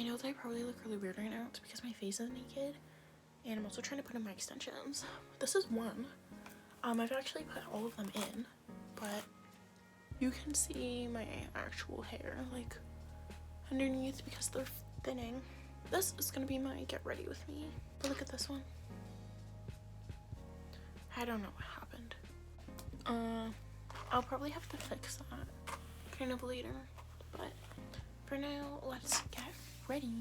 I know that I probably look really weird right now. It's because my face is naked and I'm also trying to put in my extensions. This is one. I've actually put all of them in, but you can see my actual hair like underneath because they're thinning. This is gonna be my get ready with me. But look at this one. I don't know what happened. I'll probably have to fix that kind of later, but for now, let's get ready.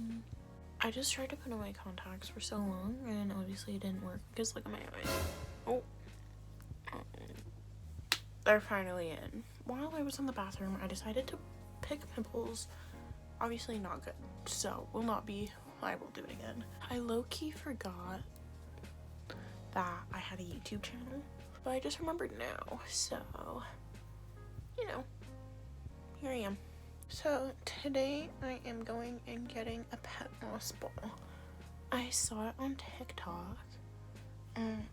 I just tried to put on my contacts for so long and obviously it didn't work because look at my eyes. Oh. They're finally in. While I was in the bathroom, I decided to pick pimples. Obviously not good, so will not be liable to do it again. I low-key forgot that I had a YouTube channel, but I just remembered now, so, you know, here I am. So today I am going and getting a pet moss ball. I saw it on TikTok.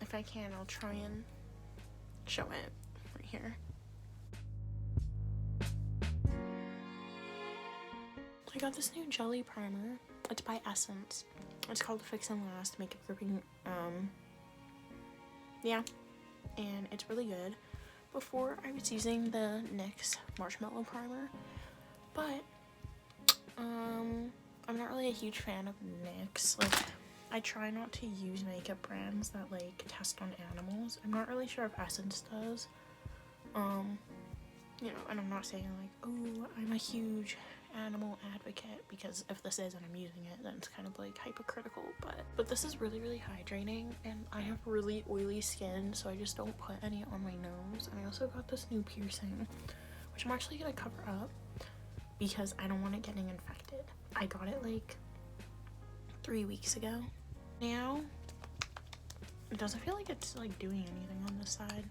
If I can, I'll try and show it right here. I got this new jelly primer. It's by Essence. It's called Fix and Last Makeup Gripping. Yeah, and it's really good. Before I was using the NYX Marshmallow Primer, but I'm not really a huge fan of NYX. Like, I try not to use makeup brands that like test on animals. I'm not really sure if Essence does. You know, and I'm not saying like, oh, I'm a huge animal advocate, because if this is and I'm using it, then it's kind of like hypocritical, but this is really, really hydrating, and I have really oily skin, so I just don't put any on my nose. And I also got this new piercing, which I'm actually gonna cover up because I don't want it getting infected. I got it like 3 weeks ago. Now it doesn't feel like it's like doing anything on this side.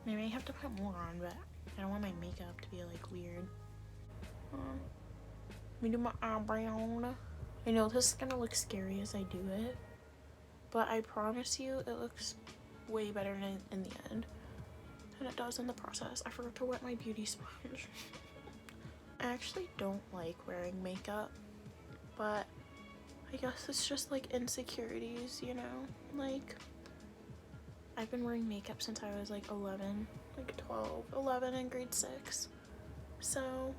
Maybe I have to put more on, but I don't want my makeup to be like weird. Let me do my eyebrow. I know this is gonna look scary as I do it, but I promise you it looks way better in the end than it does in the process. I forgot to wet my beauty sponge. I actually don't like wearing makeup, but I guess it's just like insecurities, you know? Like, I've been wearing makeup since I was like 11, like 12, 11 in grade 6. So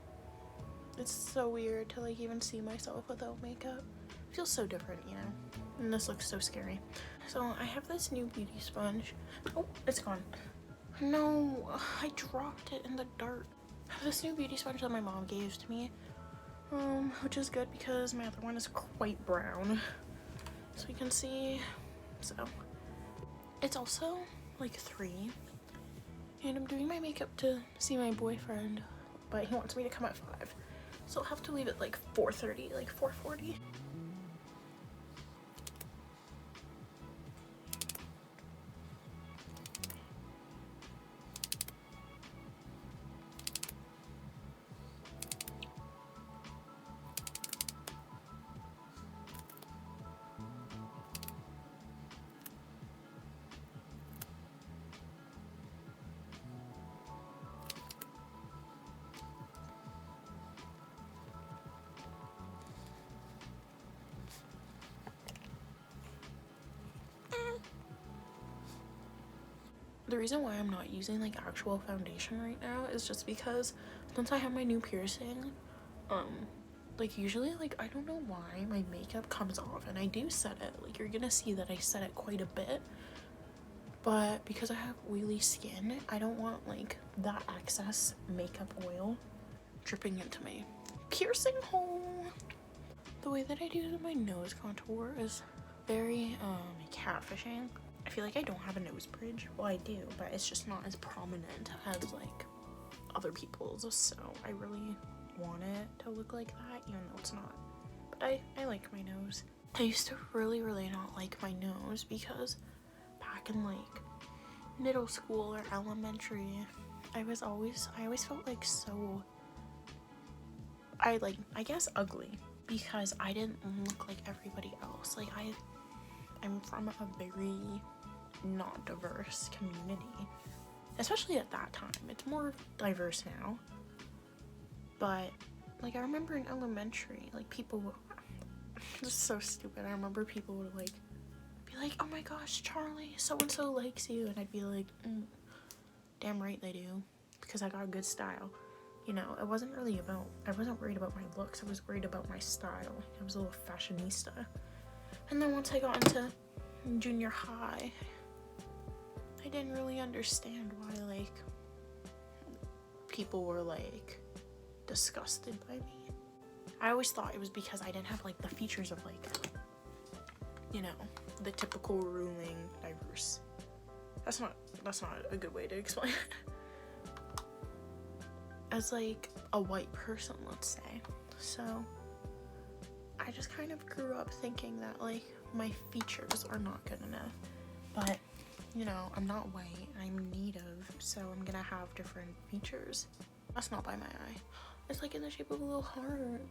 it's so weird to like even see myself without makeup. It feels so different, you know? And this looks so scary. So I have this new beauty sponge. Oh, it's gone. No, I dropped it in the dirt. I have this new beauty sponge that my mom gave to me, which is good because my other one is quite brown. So you can see, so it's also like 3, and I'm doing my makeup to see my boyfriend, but he wants me to come at 5. So I'll have to leave it like 4:30, like 4:40. The reason why I'm not using like actual foundation right now is just because since I have my new piercing, like usually like I don't know why my makeup comes off, and I do set it, like you're gonna see that I set it quite a bit, but because I have oily skin, I don't want like that excess makeup oil dripping into my piercing hole. The way that I do my nose contour is very catfishing. I feel like I don't have a nose bridge. Well, I do, but it's just not as prominent as like other people's, so I really want it to look like that, even though it's not. But I like my nose. I used to really not like my nose because back in like middle school or elementary, I always felt like so, I guess ugly, because I didn't look like everybody else. Like I'm from a very not diverse community, especially at that time. It's more diverse now, but like I remember in elementary, like people This is so stupid. I remember people would like be like, oh my gosh, Charlie, so and so likes you, and I'd be like, damn right they do, because I got good style. You know, I wasn't worried about my looks. I was worried about my style. I was a little fashionista. And then once I got into junior high, I didn't really understand why like people were like disgusted by me. I always thought it was because I didn't have like the features of like, you know, the typical ruling diverse. That's not a good way to explain it. As like a white person, let's say. So I just kind of grew up thinking that like my features are not good enough. But you know, I'm not white, I'm native, so I'm gonna have different features. That's not by my eye. It's like in the shape of a little heart.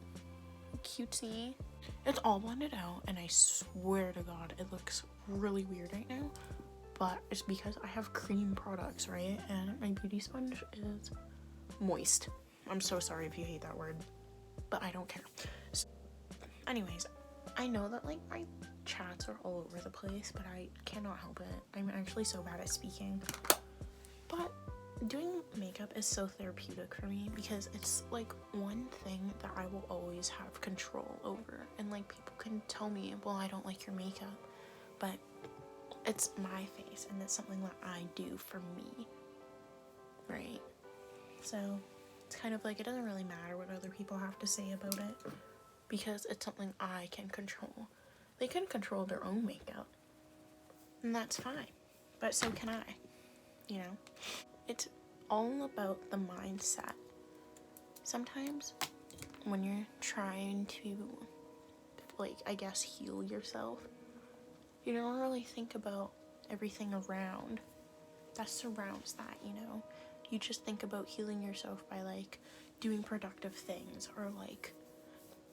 Cutesy. It's all blended out, and I swear to God, it looks really weird right now. But it's because I have cream products, right? And my beauty sponge is moist. I'm so sorry if you hate that word, but I don't care. So, anyways, I know that like my chats are all over the place, but I cannot help it. I'm actually so bad at speaking. But doing makeup is so therapeutic for me because it's like one thing that I will always have control over. And like people can tell me, well, I don't like your makeup, but it's my face and it's something that I do for me, right? So it's kind of like it doesn't really matter what other people have to say about it because it's something I can control. They can control their own makeup, and that's fine, but so can I, you know? It's all about the mindset. Sometimes when you're trying to, like, I guess heal yourself, you don't really think about everything around that surrounds that, you know? You just think about healing yourself by, like, doing productive things or, like,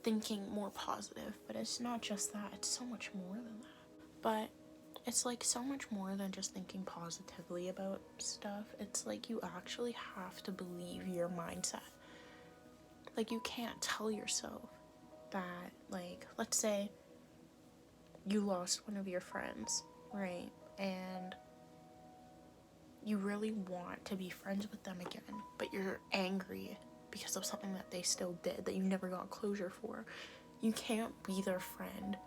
thinking more positive. But it's not just that. It's so much more than that. But it's, like, so much more than just thinking positively about stuff. It's, like, you actually have to believe your mindset. Like, you can't tell yourself that, like, let's say you lost one of your friends, right? And you really want to be friends with them again, but you're angry because of something that they still did that you never got closure for. You can't be their friend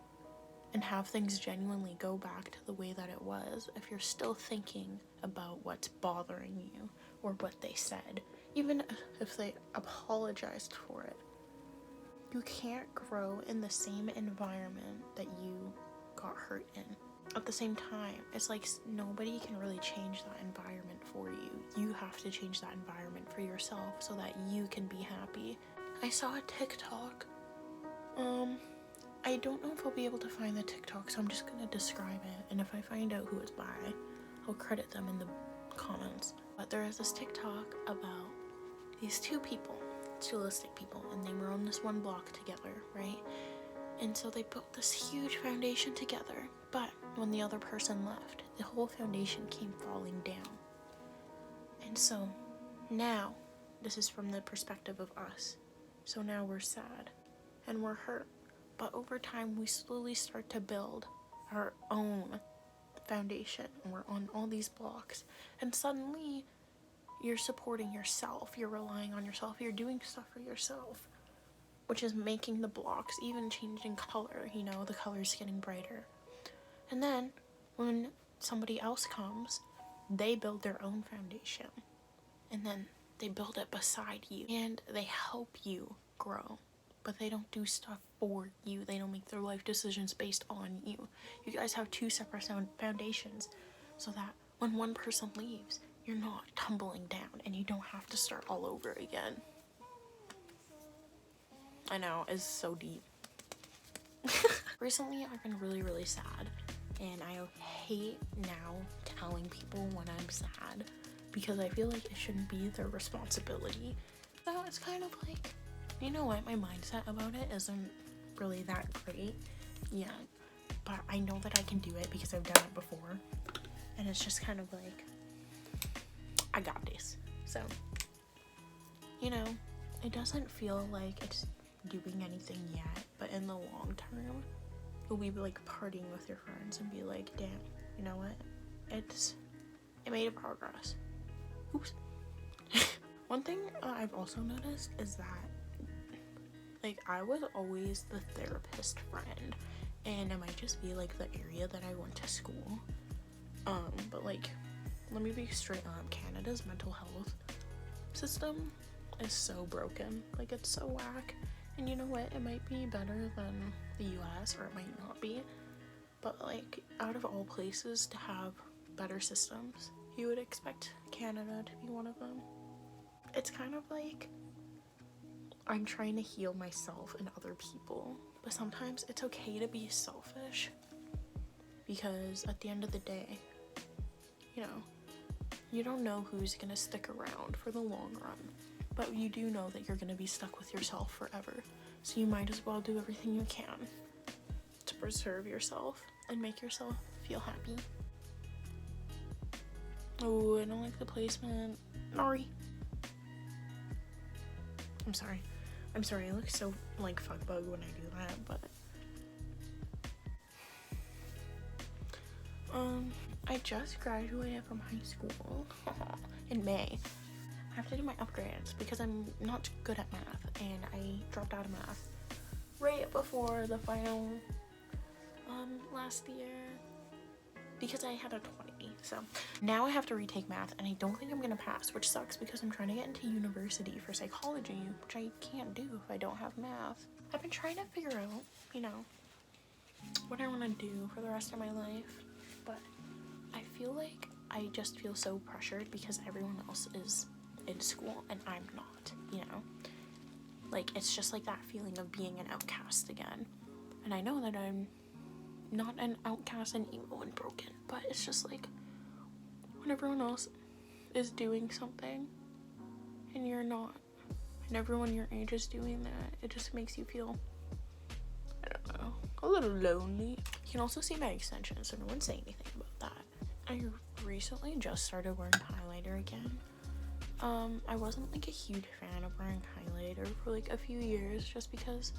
and have things genuinely go back to the way that it was if you're still thinking about what's bothering you or what they said, even if they apologized for it. You can't grow in the same environment that you got hurt in. At the same time, it's like nobody can really change that environment for you. You have to change that environment for yourself so that you can be happy. I saw a TikTok. I don't know if I'll be able to find the TikTok, so I'm just gonna describe it. And if I find out who it's by, I'll credit them in the comments. But there is this TikTok about these two holistic people, and they were on this one block together, right? And so they built this huge foundation together, but when the other person left, the whole foundation came falling down. And so now, this is from the perspective of us. So now we're sad and we're hurt, but over time we slowly start to build our own foundation, and we're on all these blocks, and suddenly you're supporting yourself, you're relying on yourself, you're doing stuff for yourself, which is making the blocks even changing color, you know, the color's getting brighter. And then when somebody else comes, they build their own foundation, and then they build it beside you, and they help you grow, but they don't do stuff for you. They don't make their life decisions based on you. You guys have two separate foundations so that when one person leaves, you're not tumbling down and you don't have to start all over again. I know, it's so deep. Recently, I've been really, really sad, and I hate now telling people when I'm sad because I feel like it shouldn't be their responsibility. So it's kind of like, you know what, my mindset about it isn't really that great yet, but I know that I can do it because I've done it before, and it's just kind of like, I got this. So, you know, it doesn't feel like it's doing anything yet, but in the long term, you'll be like partying with your friends and be like, damn, you know what? It made a progress. Oops. One thing I've also noticed is that, like, I was always the therapist friend, and it might just be like the area that I went to school. But like, let me be straight up, Canada's mental health system is so broken. Like, it's so whack. And you know what? It might be better than the US, or it might not be. But like, out of all places to have better systems, you would expect Canada to be one of them. It's kind of like I'm trying to heal myself and other people, but sometimes it's okay to be selfish, because at the end of the day, you know, you don't know who's gonna stick around for the long run, but you do know that you're gonna be stuck with yourself forever, so you might as well do everything you can to preserve yourself and make yourself feel happy. Oh, I don't like the placement. Sorry. I'm sorry, I look so like fuckbug when I do that, but I just graduated from high school in May. I have to do my upgrades because I'm not good at math, and I dropped out of math right before the final last year because I had a 20. So now I have to retake math, and I don't think I'm gonna pass, which sucks because I'm trying to get into university for psychology, which I can't do if I don't have math. I've been trying to figure out, you know, what I want to do for the rest of my life, but I feel like I just feel so pressured because everyone else is in school and I'm not, you know? Like, it's just like that feeling of being an outcast again. And I know that I'm not an outcast and emo and broken, but it's just like when everyone else is doing something and you're not, and everyone your age is doing that, it just makes you feel, I don't know, a little lonely. You can also see my extensions, so no one say anything about that. I recently just started wearing highlighter again. I wasn't like a huge fan of wearing highlighter for like a few years, just because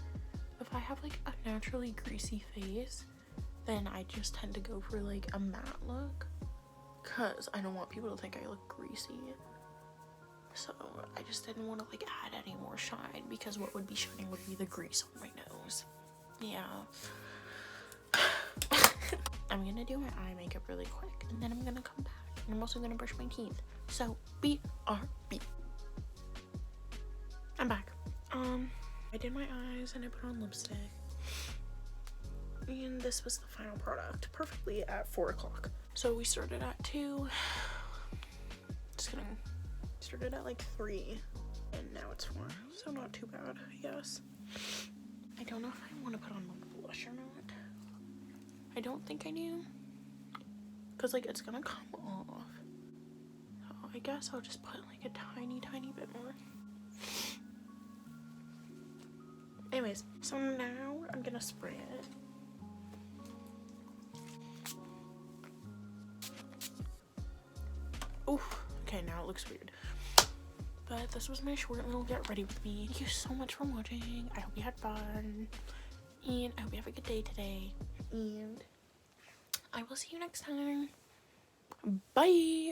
if I have like a naturally greasy face, then I just tend to go for like a matte look, cause I don't want people to think I look greasy. So I just didn't want to like add any more shine, because what would be shining would be the grease on my nose. Yeah. I'm gonna do my eye makeup really quick, and then I'm gonna come back, and I'm also gonna brush my teeth. So BRB. I'm back. I did my eyes and I put on lipstick, and this was the final product, perfectly at 4 o'clock. So we started at 2. Just kidding. Started at like 3, and now it's 4, so not too bad, I guess. I don't know if I want to put on blush or not. I don't think I do, because like it's gonna come off. So I guess I'll just put like a tiny bit more. Anyways, so now I'm gonna spray it. Oof. Okay, now it looks weird. But this was my short little get ready with me. Thank you so much for watching. I hope you had fun, and I hope you have a good day today. And I will see you next time. Bye.